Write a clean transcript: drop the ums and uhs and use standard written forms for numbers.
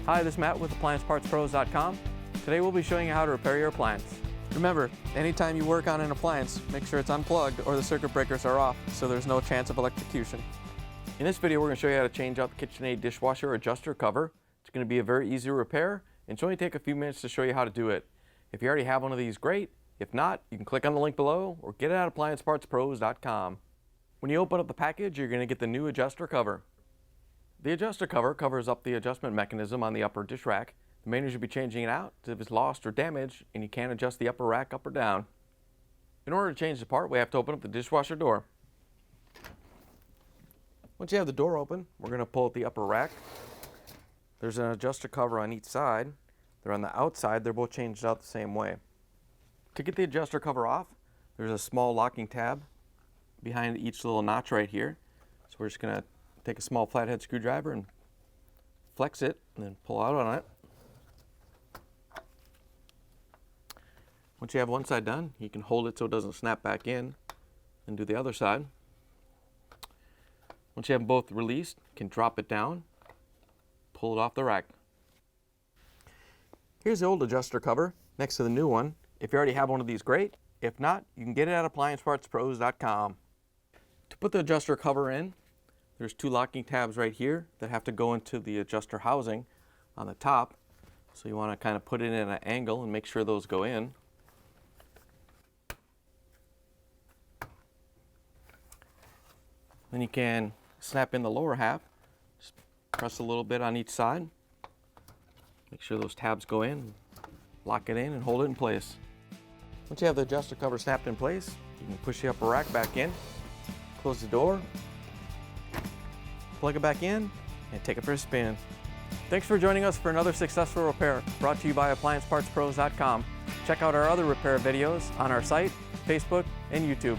Hi, this is Matt with AppliancePartsPros.com. Today we'll be showing you how to repair your appliance. Remember, anytime you work on an appliance, make sure it's unplugged or the circuit breakers are off so there's no chance of electrocution. In this video, we're going to show you how to change out the KitchenAid dishwasher adjuster cover. It's going to be a very easy repair, and it's only take a few minutes to show you how to do it. If you already have one of these, great. If not, you can click on the link below or get it at AppliancePartsPros.com. When you open up the package, you're going to get the new adjuster cover. The adjuster cover covers up the adjustment mechanism on the upper dish rack. The main reason you'll be changing it out is if it's lost or damaged and you can't adjust the upper rack up or down. In order to change the part, we have to open up the dishwasher door. Once you have the door open, we're going to pull out the upper rack. There's an adjuster cover on each side. They're on the outside. They're both changed out the same way. To get the adjuster cover off, there's a small locking tab behind each little notch right here. So we're just going to take a small flathead screwdriver and flex it and then pull out on it. Once you have one side done, you can hold it so it doesn't snap back in and do the other side. Once you have them both released, you can drop it down, pull it off the rack. Here's the old adjuster cover next to the new one. If you already have one of these, great. If not, you can get it at AppliancePartsPros.com. To put the adjuster cover in, there's two locking tabs right here that have to go into the adjuster housing on the top. So you want to kind of put it in an angle and make sure those go in. Then you can snap in the lower half. Just press a little bit on each side. Make sure those tabs go in. Lock it in and hold it in place. Once you have the adjuster cover snapped in place, you can push the upper rack back in, close the door, plug it back in, and take it for a spin. Thanks for joining us for another successful repair brought to you by AppliancePartsPros.com. Check out our other repair videos on our site, Facebook, and YouTube.